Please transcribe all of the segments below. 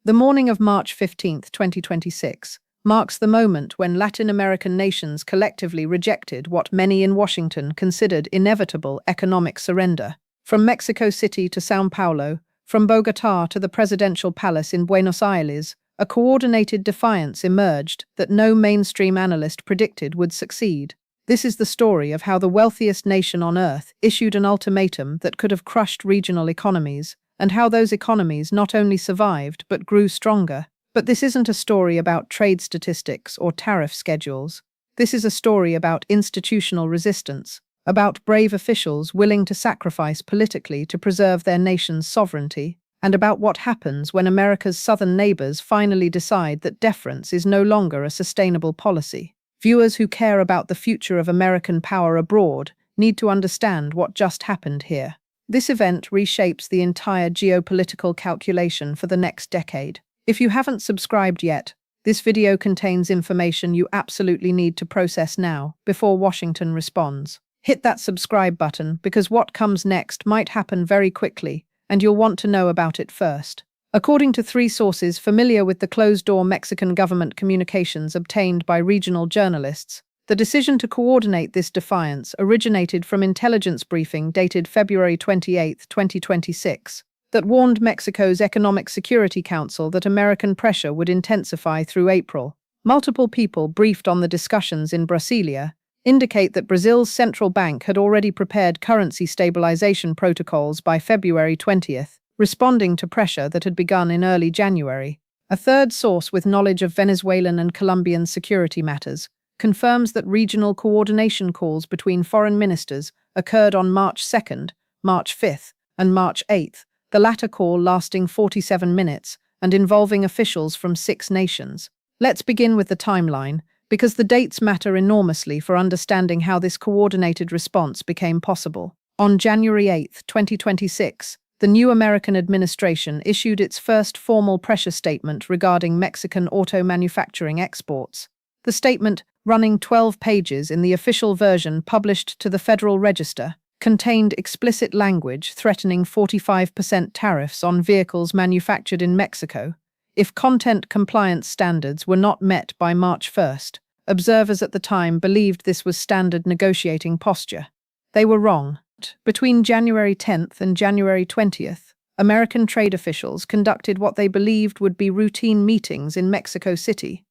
The morning of March 15, 2026, marks the moment when Latin American nations collectively rejected what many in Washington considered inevitable economic surrender. From Mexico City to São Paulo, from Bogotá to the presidential palace in Buenos Aires, a coordinated defiance emerged that no mainstream analyst predicted would succeed. This is the story of how the wealthiest nation on earth issued an ultimatum that could have crushed regional economies, and how those economies not only survived but grew stronger. But this isn't a story about trade statistics or tariff schedules. This is a story about institutional resistance, about brave officials willing to sacrifice politically to preserve their nation's sovereignty, and about what happens when America's southern neighbors finally decide that deference is no longer a sustainable policy. Viewers who care about the future of American power abroad need to understand what just happened here. This event reshapes the entire geopolitical calculation for the next decade. If you haven't subscribed yet, this video contains information you absolutely need to process now, before Washington responds. Hit that subscribe button because what comes next might happen very quickly, and you'll want to know about it first. According to three sources familiar with the closed-door Mexican government communications obtained by regional journalists, the decision to coordinate this defiance originated from intelligence briefing dated February 28, 2026, that warned Mexico's Economic Security Council that American pressure would intensify through April. Multiple people briefed on the discussions in Brasilia indicate that Brazil's central bank had already prepared currency stabilization protocols by February 20th, responding to pressure that had begun in early January. A third source with knowledge of Venezuelan and Colombian security matters confirms that regional coordination calls between foreign ministers occurred on March 2nd, March 5th, and March 8th, the latter call lasting 47 minutes and involving officials from 6 nations. Let's begin with the timeline, because the dates matter enormously for understanding how this coordinated response became possible. On January 8, 2026, the new American administration issued its first formal pressure statement regarding Mexican auto manufacturing exports. The statement, running 12 pages in the official version published to the Federal Register, contained explicit language threatening 45% tariffs on vehicles manufactured in Mexico if content compliance standards were not met by March 1st. Observers at the time believed this was standard negotiating posture. They were wrong. Between January 10th and January 20th, American trade officials conducted what they believed would be routine meetings in Mexico City.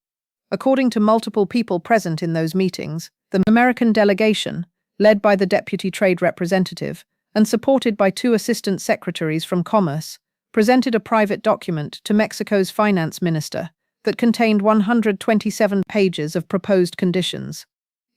According to multiple people present in those meetings, the American delegation, led by the deputy trade representative and supported by 2 assistant secretaries from Commerce, presented a private document to Mexico's finance minister that contained 127 pages of proposed conditions.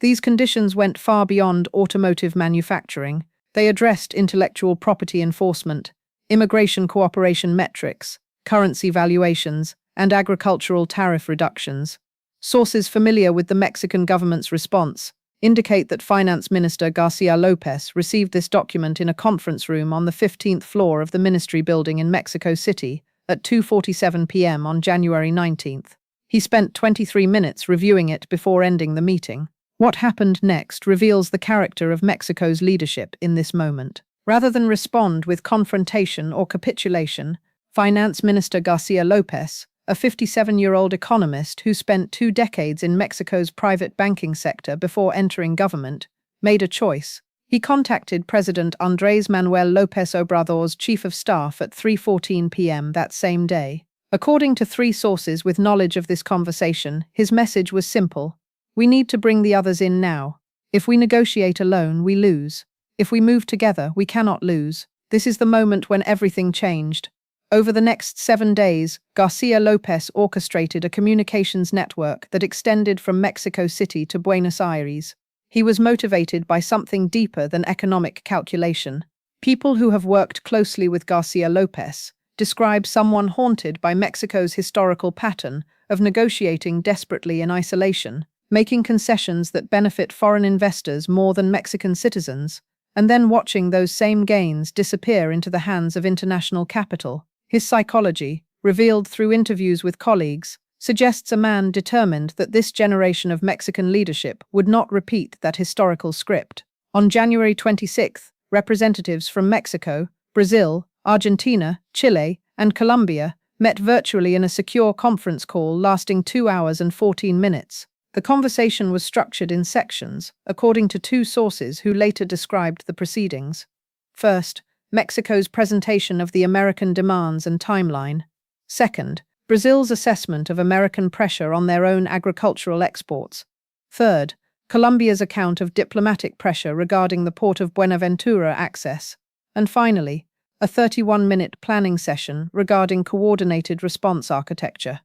These conditions went far beyond automotive manufacturing. They addressed intellectual property enforcement, immigration cooperation metrics, currency valuations, and agricultural tariff reductions. Sources familiar with the Mexican government's response indicate that Finance Minister Garcia Lopez received this document in a conference room on the 15th floor of the Ministry building in Mexico City at 2:47 p.m. on January 19th. He spent 23 minutes reviewing it before ending the meeting. What happened next reveals the character of Mexico's leadership in this moment. Rather than respond with confrontation or capitulation, Finance Minister Garcia Lopez, a 57-year-old economist who spent 2 decades in Mexico's private banking sector before entering government, made a choice. He contacted President Andrés Manuel López Obrador's chief of staff at 3:14 p.m. that same day. According to 3 sources with knowledge of this conversation, his message was simple. We need to bring the others in now. If we negotiate alone, we lose. If we move together, we cannot lose. This is the moment when everything changed. Over the next 7 days, Garcia Lopez orchestrated a communications network that extended from Mexico City to Buenos Aires. He was motivated by something deeper than economic calculation. People who have worked closely with Garcia Lopez describe someone haunted by Mexico's historical pattern of negotiating desperately in isolation, making concessions that benefit foreign investors more than Mexican citizens, and then watching those same gains disappear into the hands of international capital. His psychology, revealed through interviews with colleagues, suggests a man determined that this generation of Mexican leadership would not repeat that historical script. On January 26th, representatives from Mexico, Brazil, Argentina, Chile, and Colombia met virtually in a secure conference call lasting 2 hours and 14 minutes. The conversation was structured in sections, according to two sources who later described the proceedings. First, Mexico's presentation of the American demands and timeline. Second, Brazil's assessment of American pressure on their own agricultural exports. Third, Colombia's account of diplomatic pressure regarding the Port of Buenaventura access. And finally, a 31-minute planning session regarding coordinated response architecture.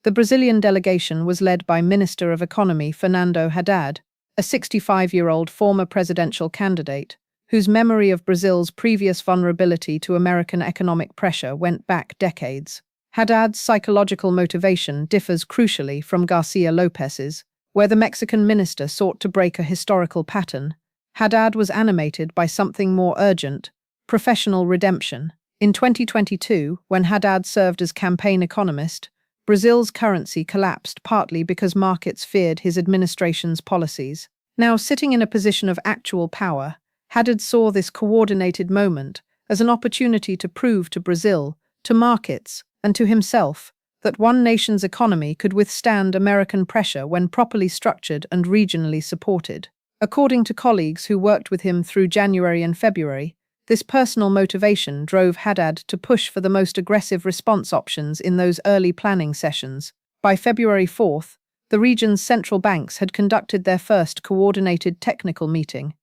The Brazilian delegation was led by Minister of Economy Fernando Haddad, a 65-year-old former presidential candidate, whose memory of Brazil's previous vulnerability to American economic pressure went back decades. Haddad's psychological motivation differs crucially from Garcia Lopez's, where the Mexican minister sought to break a historical pattern. Haddad was animated by something more urgent: professional redemption. In 2022, when Haddad served as campaign economist, Brazil's currency collapsed partly because markets feared his administration's policies. Now sitting in a position of actual power, Haddad saw this coordinated moment as an opportunity to prove to Brazil, to markets, and to himself that one nation's economy could withstand American pressure when properly structured and regionally supported. According to colleagues who worked with him through January and February, this personal motivation drove Haddad to push for the most aggressive response options in those early planning sessions. By February 4th, the region's central banks had conducted their first coordinated technical meeting.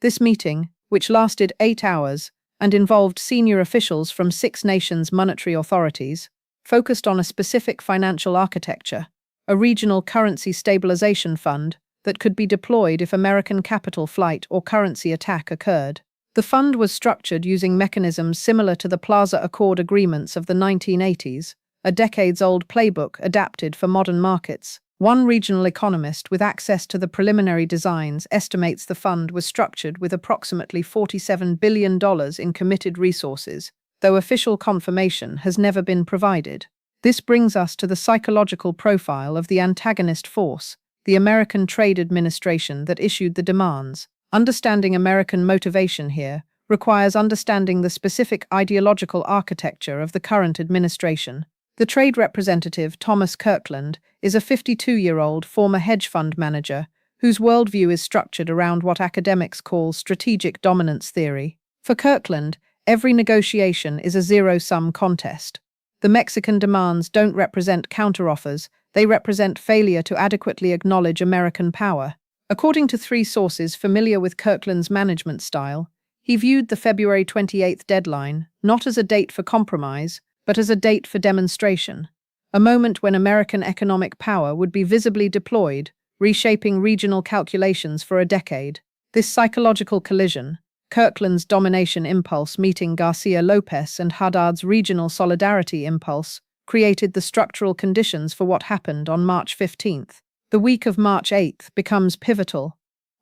This meeting, which lasted 8 hours and involved senior officials from 6 nations' monetary authorities, focused on a specific financial architecture, a regional currency stabilization fund that could be deployed if American capital flight or currency attack occurred. The fund was structured using mechanisms similar to the Plaza Accord agreements of the 1980s, a decades-old playbook adapted for modern markets. One regional economist with access to the preliminary designs estimates the fund was structured with approximately $47 billion in committed resources, though official confirmation has never been provided. This brings us to the psychological profile of the antagonist force, the American Trade Administration that issued the demands. Understanding American motivation here requires understanding the specific ideological architecture of the current administration. The trade representative, Thomas Kirkland, is a 52-year-old former hedge fund manager whose worldview is structured around what academics call strategic dominance theory. For Kirkland, every negotiation is a zero-sum contest. The Mexican demands don't represent counteroffers, they represent failure to adequately acknowledge American power. According to 3 sources familiar with Kirkland's management style, he viewed the February 28th deadline not as a date for compromise, but as a date for demonstration, a moment when American economic power would be visibly deployed, reshaping regional calculations for a decade. This psychological collision, Kirkland's domination impulse meeting Garcia Lopez and Haddad's regional solidarity impulse, created the structural conditions for what happened on March 15th. The week of March 8th becomes pivotal.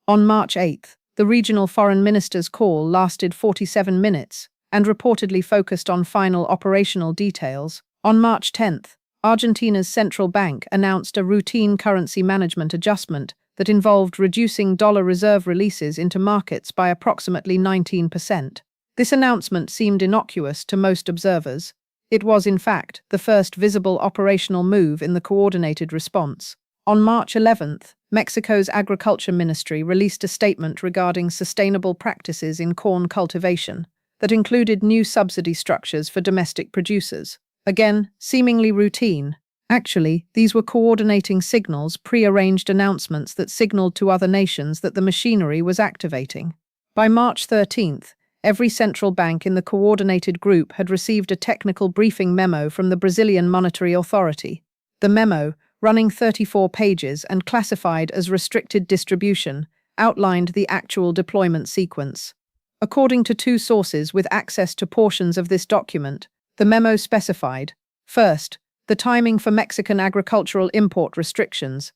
On March 8th, the regional foreign minister's call lasted 47 minutes and reportedly focused on final operational details. On March 10th, Argentina's central bank announced a routine currency management adjustment that involved reducing dollar reserve releases into markets by approximately 19%. This announcement seemed innocuous to most observers. It was, in fact, the first visible operational move in the coordinated response. On March 11th, Mexico's Agriculture Ministry released a statement regarding sustainable practices in corn cultivation that included new subsidy structures for domestic producers. Again, seemingly routine. Actually, these were coordinating signals, pre-arranged announcements that signaled to other nations that the machinery was activating. By March 13th, every central bank in the coordinated group had received a technical briefing memo from the Brazilian Monetary Authority. The memo, running 34 pages and classified as restricted distribution, outlined the actual deployment sequence. According to 2 sources with access to portions of this document, the memo specified, first, the timing for Mexican agricultural import restrictions,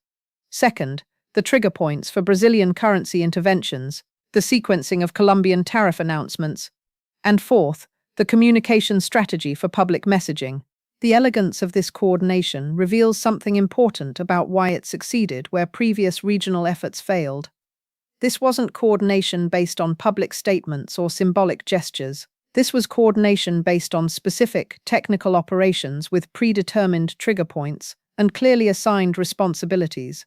second, the trigger points for Brazilian currency interventions, the sequencing of Colombian tariff announcements, and fourth, the communication strategy for public messaging. The elegance of this coordination reveals something important about why it succeeded where previous regional efforts failed. This wasn't coordination based on public statements or symbolic gestures. This was coordination based on specific technical operations with predetermined trigger points and clearly assigned responsibilities.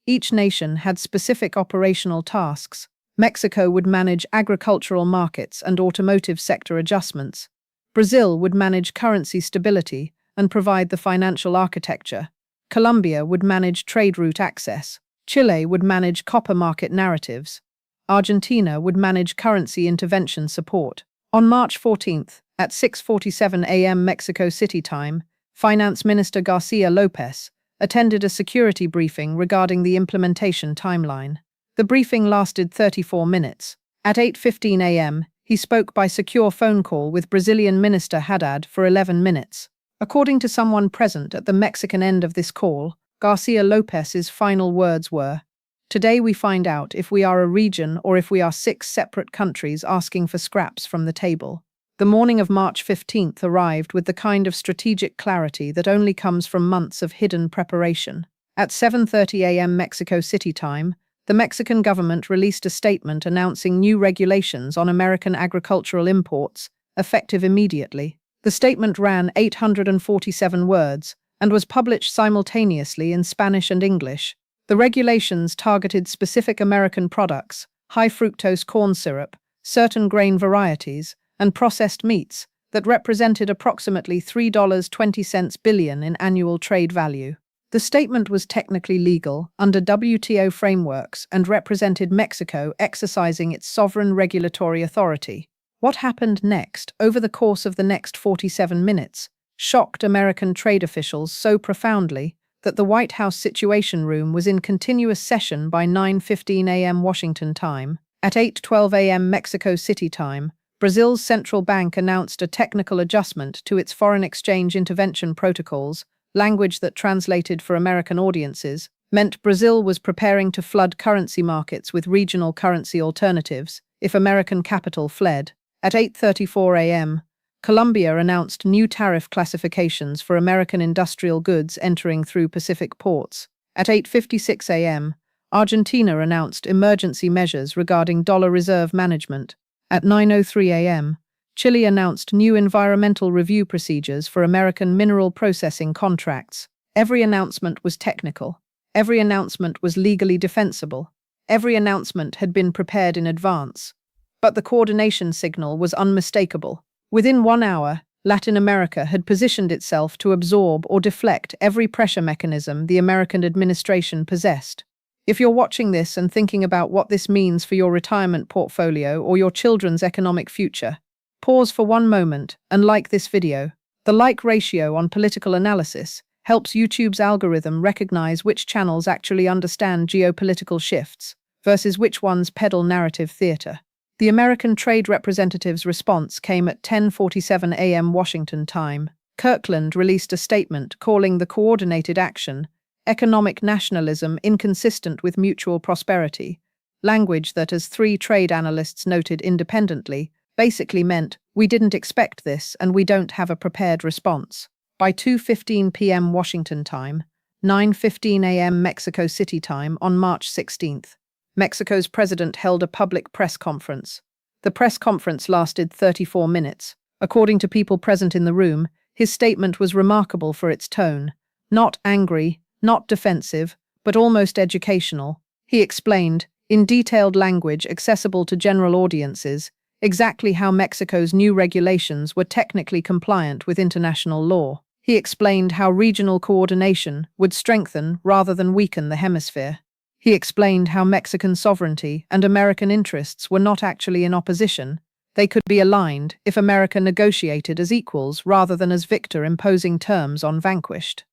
Each nation had specific operational tasks. Mexico would manage agricultural markets and automotive sector adjustments. Brazil would manage currency stability and provide the financial architecture. Colombia would manage trade route access. Chile would manage copper market narratives. Argentina would manage currency intervention support. On March 14th, at 6:47 a.m. Mexico City time, Finance Minister Garcia Lopez attended a security briefing regarding the implementation timeline. The briefing lasted 34 minutes. At 8:15 a.m., he spoke by secure phone call with Brazilian Minister Haddad for 11 minutes. According to someone present at the Mexican end of this call, Garcia Lopez's final words were, "Today we find out if we are a region or if we are 6 separate countries asking for scraps from the table." The morning of March 15th arrived with the kind of strategic clarity that only comes from months of hidden preparation. At 7:30 a.m. Mexico City time, the Mexican government released a statement announcing new regulations on American agricultural imports, effective immediately. The statement ran 847 words and was published simultaneously in Spanish and English. The regulations targeted specific American products, high fructose corn syrup, certain grain varieties, and processed meats that represented approximately $3.20 billion in annual trade value. The statement was technically legal under WTO frameworks and represented Mexico exercising its sovereign regulatory authority. What happened next, over the course of the next 47 minutes, shocked American trade officials so profoundly that the White House Situation Room was in continuous session by 9:15 a.m. Washington time. At 8:12 a.m. Mexico City time, Brazil's central bank announced a technical adjustment to its foreign exchange intervention protocols, language that translated for American audiences, meant Brazil was preparing to flood currency markets with regional currency alternatives if American capital fled. At 8:34 a.m., Colombia announced new tariff classifications for American industrial goods entering through Pacific ports. At 8:56 a.m., Argentina announced emergency measures regarding dollar reserve management. At 9:03 a.m., Chile announced new environmental review procedures for American mineral processing contracts. Every announcement was technical. Every announcement was legally defensible. Every announcement had been prepared in advance. But the coordination signal was unmistakable. Within 1 hour, Latin America had positioned itself to absorb or deflect every pressure mechanism the American administration possessed. If you're watching this and thinking about what this means for your retirement portfolio or your children's economic future, pause for one moment and like this video. The like ratio on political analysis helps YouTube's algorithm recognize which channels actually understand geopolitical shifts versus which ones peddle narrative theater. The American Trade Representative's response came at 10:47 a.m. Washington time. Kirkland released a statement calling the coordinated action economic nationalism inconsistent with mutual prosperity, language that, as 3 trade analysts noted independently, basically meant, "We didn't expect this and we don't have a prepared response." By 2:15 p.m. Washington time, 9:15 a.m. Mexico City time on March 16th, Mexico's president held a public press conference. The press conference lasted 34 minutes. According to people present in the room, his statement was remarkable for its tone. Not angry, not defensive, but almost educational. He explained, in detailed language accessible to general audiences, exactly how Mexico's new regulations were technically compliant with international law. He explained how regional coordination would strengthen rather than weaken the hemisphere. He explained how Mexican sovereignty and American interests were not actually in opposition. They could be aligned if America negotiated as equals rather than as victor imposing terms on vanquished.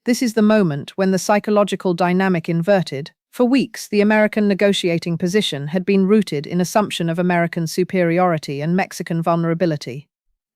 This is the moment when the psychological dynamic inverted. For weeks, the American negotiating position had been rooted in assumption of American superiority and Mexican vulnerability.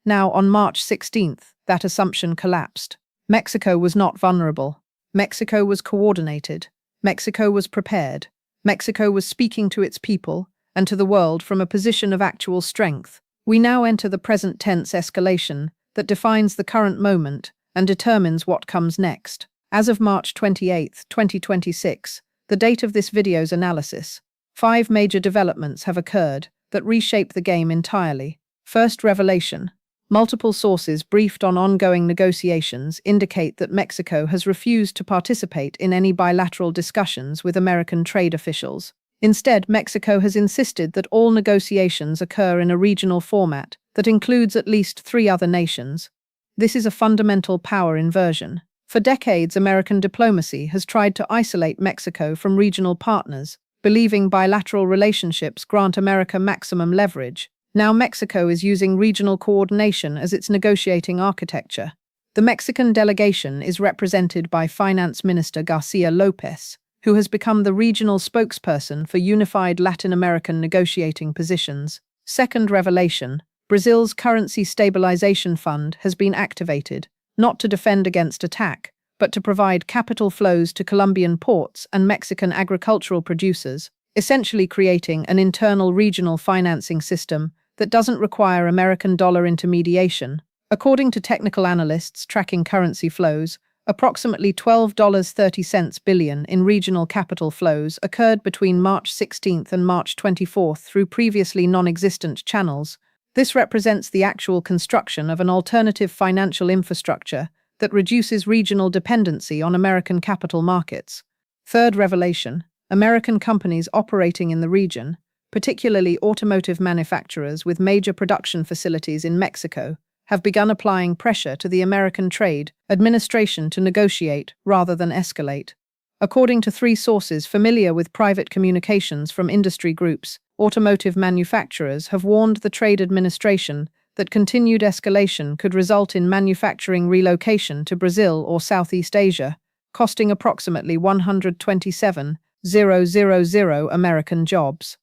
Now, on March 16th, that assumption collapsed. Mexico was not vulnerable. Mexico was coordinated. Mexico was prepared. Mexico was speaking to its people and to the world from a position of actual strength. We now enter the present tense escalation that defines the current moment and determines what comes next. As of March 28, 2026, the date of this video's analysis, 5 major developments have occurred that reshape the game entirely. First revelation. Multiple sources briefed on ongoing negotiations indicate that Mexico has refused to participate in any bilateral discussions with American trade officials. Instead, Mexico has insisted that all negotiations occur in a regional format that includes at least 3 other nations. This is a fundamental power inversion. For decades, American diplomacy has tried to isolate Mexico from regional partners, believing bilateral relationships grant America maximum leverage. Now Mexico is using regional coordination as its negotiating architecture. The Mexican delegation is represented by Finance Minister Garcia Lopez, who has become the regional spokesperson for unified Latin American negotiating positions. Second revelation. Brazil's Currency Stabilization Fund has been activated, not to defend against attack, but to provide capital flows to Colombian ports and Mexican agricultural producers, essentially creating an internal regional financing system that doesn't require American dollar intermediation. According to technical analysts tracking currency flows, approximately $12.30 billion in regional capital flows occurred between March 16th and March 24th through previously non-existent channels. This represents the actual construction of an alternative financial infrastructure that reduces regional dependency on American capital markets. Third revelation. American companies operating in the region, particularly automotive manufacturers with major production facilities in Mexico, have begun applying pressure to the American Trade Administration to negotiate rather than escalate. According to 3 sources familiar with private communications from industry groups, automotive manufacturers have warned the Trade Administration that continued escalation could result in manufacturing relocation to Brazil or Southeast Asia, costing approximately 127,000 American jobs.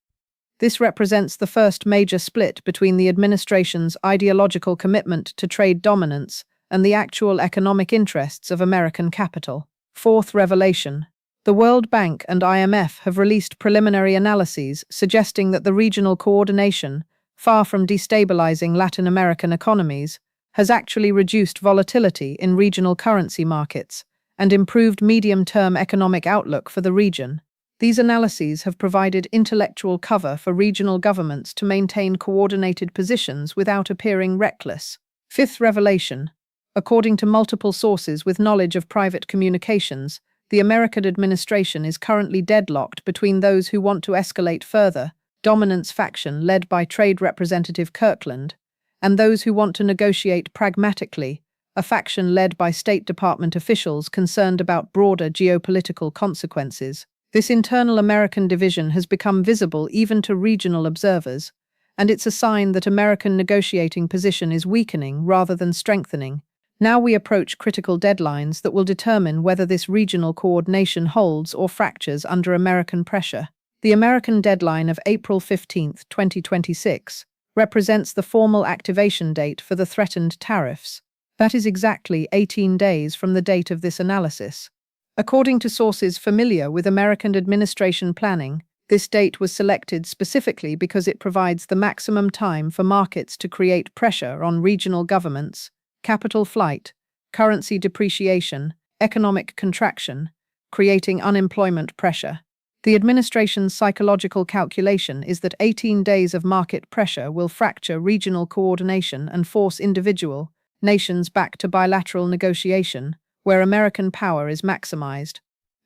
This represents the first major split between the administration's ideological commitment to trade dominance and the actual economic interests of American capital. Fourth revelation. The World Bank and IMF have released preliminary analyses suggesting that the regional coordination, far from destabilizing Latin American economies, has actually reduced volatility in regional currency markets and improved medium-term economic outlook for the region. These analyses have provided intellectual cover for regional governments to maintain coordinated positions without appearing reckless. Fifth revelation. According to multiple sources with knowledge of private communications, the American administration is currently deadlocked between those who want to escalate further, dominance faction led by Trade Representative Kirkland, and those who want to negotiate pragmatically, a faction led by State Department officials concerned about broader geopolitical consequences. This internal American division has become visible even to regional observers, and it's a sign that American negotiating position is weakening rather than strengthening. Now we approach critical deadlines that will determine whether this regional coordination holds or fractures under American pressure. The American deadline of April 15, 2026, represents the formal activation date for the threatened tariffs. That is exactly 18 days from the date of this analysis. According to sources familiar with American administration planning, this date was selected specifically because it provides the maximum time for markets to create pressure on regional governments, capital flight, currency depreciation, economic contraction, creating unemployment pressure. The administration's psychological calculation is that 18 days of market pressure will fracture regional coordination and force individual nations back to bilateral negotiation, where American power is maximized.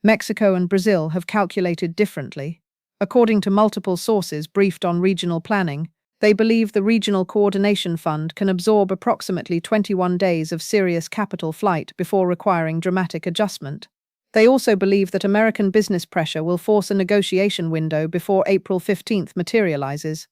Mexico and Brazil have calculated differently. According to multiple sources briefed on regional planning, they believe the Regional Coordination Fund can absorb approximately 21 days of serious capital flight before requiring dramatic adjustment. They also believe that American business pressure will force a negotiation window before April 15th materializes.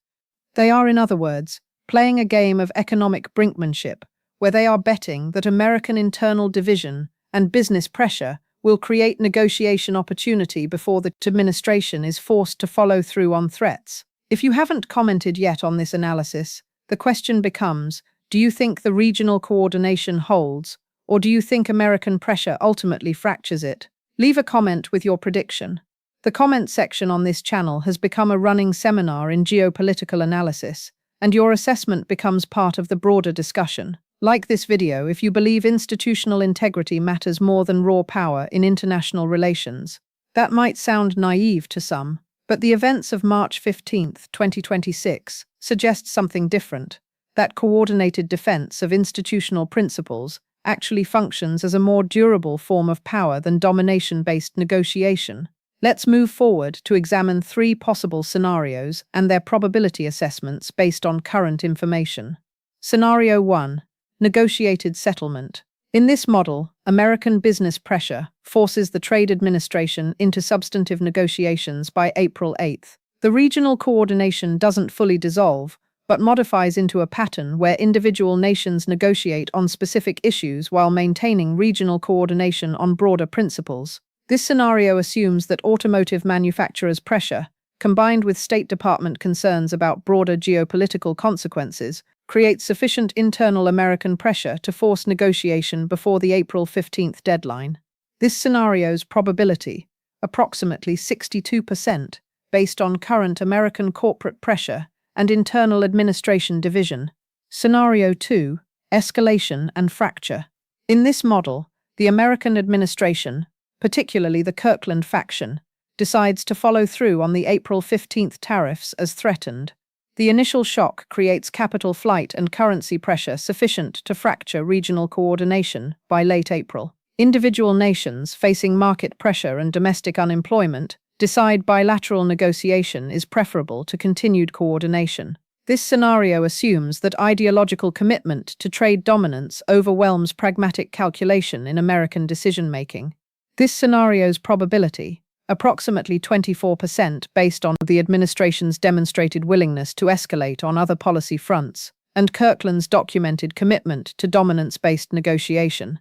They are, in other words, playing a game of economic brinkmanship, where they are betting that American internal division and business pressure will create negotiation opportunity before the administration is forced to follow through on threats. If you haven't commented yet on this analysis, the question becomes, do you think the regional coordination holds, or do you think American pressure ultimately fractures it? Leave a comment with your prediction. The comment section on this channel has become a running seminar in geopolitical analysis, and your assessment becomes part of the broader discussion. Like this video if you believe institutional integrity matters more than raw power in international relations. That might sound naive to some, but the events of March 15, 2026, suggest something different. that coordinated defense of institutional principles actually functions as a more durable form of power than domination-based negotiation. Let's move forward to examine three possible scenarios and their probability assessments based on current information. Scenario 1. Negotiated settlement. In this model, American business pressure forces the Trade Administration into substantive negotiations by April 8th. The regional coordination doesn't fully dissolve, but modifies into a pattern where individual nations negotiate on specific issues while maintaining regional coordination on broader principles. This scenario assumes that automotive manufacturers' pressure, combined with State Department concerns about broader geopolitical consequences, creates sufficient internal American pressure to force negotiation before the April 15th deadline. This scenario's probability, approximately 62%, based on current American corporate pressure and internal administration division. Scenario 2. Escalation and fracture. In this model, the American administration, particularly the Kirkland faction, decides to follow through on the April 15th tariffs as threatened. The initial shock creates capital flight and currency pressure sufficient to fracture regional coordination by late April. Individual nations facing market pressure and domestic unemployment decide bilateral negotiation is preferable to continued coordination. This scenario assumes that ideological commitment to trade dominance overwhelms pragmatic calculation in American decision-making. This scenario's probability, approximately 24% based on the administration's demonstrated willingness to escalate on other policy fronts, and Kirkland's documented commitment to dominance-based negotiation.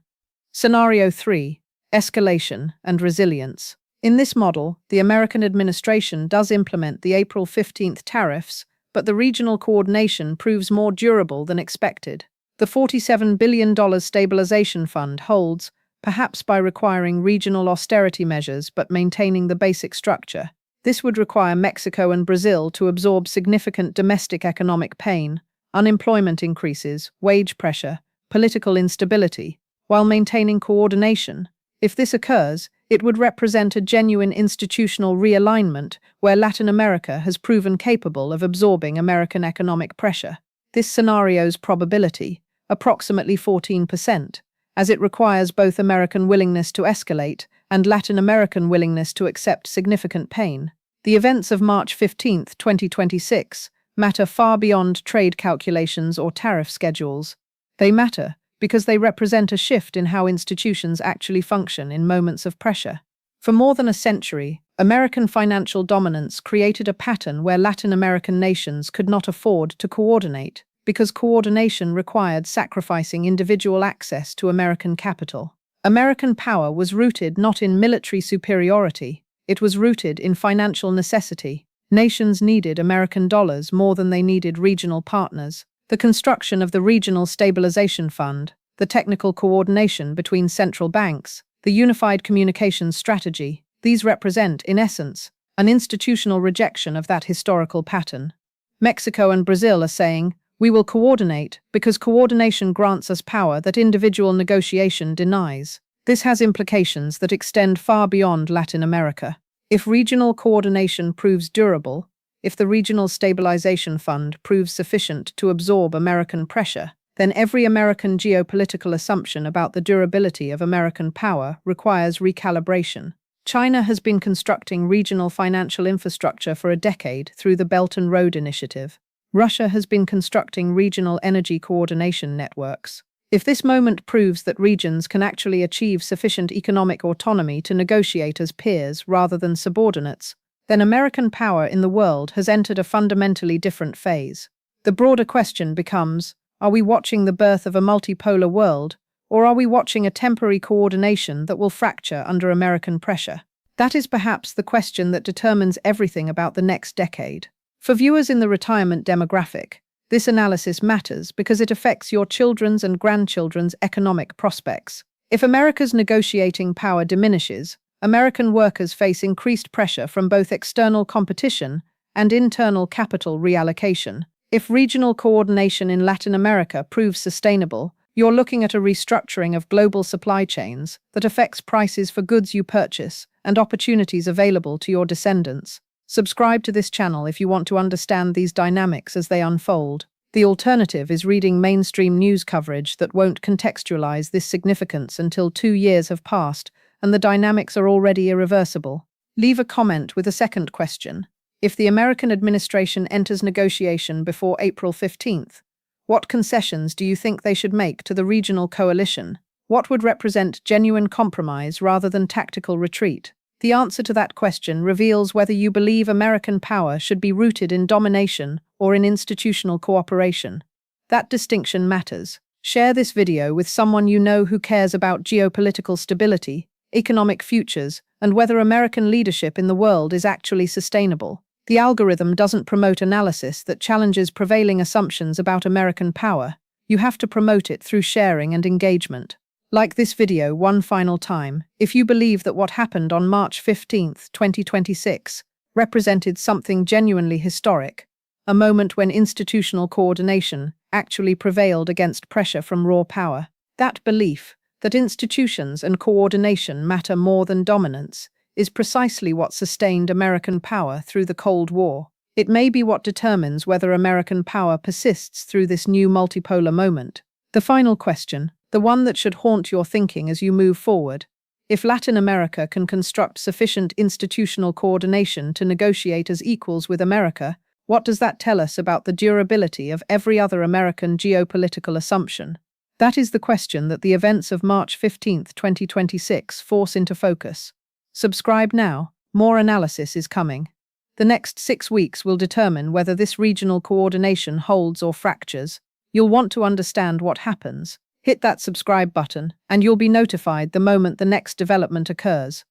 Scenario 3. Escalation and resilience. In this model, the American administration does implement the April 15th tariffs, but the regional coordination proves more durable than expected. The $47 billion stabilization fund holds, perhaps by requiring regional austerity measures but maintaining the basic structure. This would require Mexico and Brazil to absorb significant domestic economic pain, unemployment increases, wage pressure, political instability, while maintaining coordination. If this occurs, it would represent a genuine institutional realignment where Latin America has proven capable of absorbing American economic pressure. This scenario's probability, approximately 14%, as it requires both American willingness to escalate and Latin American willingness to accept significant pain. The events of March 15, 2026, matter far beyond trade calculations or tariff schedules. They matter because they represent a shift in how institutions actually function in moments of pressure. For more than a century, American financial dominance created a pattern where Latin American nations could not afford to coordinate, because coordination required sacrificing individual access to American capital. American power was rooted not in military superiority, it was rooted in financial necessity. Nations needed American dollars more than they needed regional partners. The construction of the Regional Stabilization Fund, the technical coordination between central banks, the unified communications strategy, these represent, in essence, an institutional rejection of that historical pattern. Mexico and Brazil are saying, "We will coordinate because coordination grants us power that individual negotiation denies." This has implications that extend far beyond Latin America. If regional coordination proves durable, if the Regional Stabilization Fund proves sufficient to absorb American pressure, then every American geopolitical assumption about the durability of American power requires recalibration. China has been constructing regional financial infrastructure for a decade through the Belt and Road Initiative. Russia has been constructing regional energy coordination networks. If this moment proves that regions can actually achieve sufficient economic autonomy to negotiate as peers rather than subordinates, then American power in the world has entered a fundamentally different phase. The broader question becomes, are we watching the birth of a multipolar world, or are we watching a temporary coordination that will fracture under American pressure? That is perhaps the question that determines everything about the next decade. For viewers in the retirement demographic, this analysis matters because it affects your children's and grandchildren's economic prospects. If America's negotiating power diminishes, American workers face increased pressure from both external competition and internal capital reallocation. If regional coordination in Latin America proves sustainable, you're looking at a restructuring of global supply chains that affects prices for goods you purchase and opportunities available to your descendants. Subscribe to this channel if you want to understand these dynamics as they unfold. The alternative is reading mainstream news coverage that won't contextualize this significance until 2 years have passed and the dynamics are already irreversible. Leave a comment with a second question. If the American administration enters negotiation before April 15th, what concessions do you think they should make to the regional coalition? What would represent genuine compromise rather than tactical retreat? The answer to that question reveals whether you believe American power should be rooted in domination or in institutional cooperation. That distinction matters. Share this video with someone you know who cares about geopolitical stability, economic futures, and whether American leadership in the world is actually sustainable. The algorithm doesn't promote analysis that challenges prevailing assumptions about American power. You have to promote it through sharing and engagement. Like this video one final time if you believe that what happened on March 15, 2026, represented something genuinely historic, a moment when institutional coordination actually prevailed against pressure from raw power. That belief, that institutions and coordination matter more than dominance, is precisely what sustained American power through the Cold War. It may be what determines whether American power persists through this new multipolar moment. The final question, the one that should haunt your thinking as you move forward. If Latin America can construct sufficient institutional coordination to negotiate as equals with America, what does that tell us about the durability of every other American geopolitical assumption? That is the question that the events of March 15, 2026 force into focus. Subscribe now, more analysis is coming. The next 6 weeks will determine whether this regional coordination holds or fractures. You'll want to understand what happens. Hit that subscribe button, and you'll be notified the moment the next development occurs.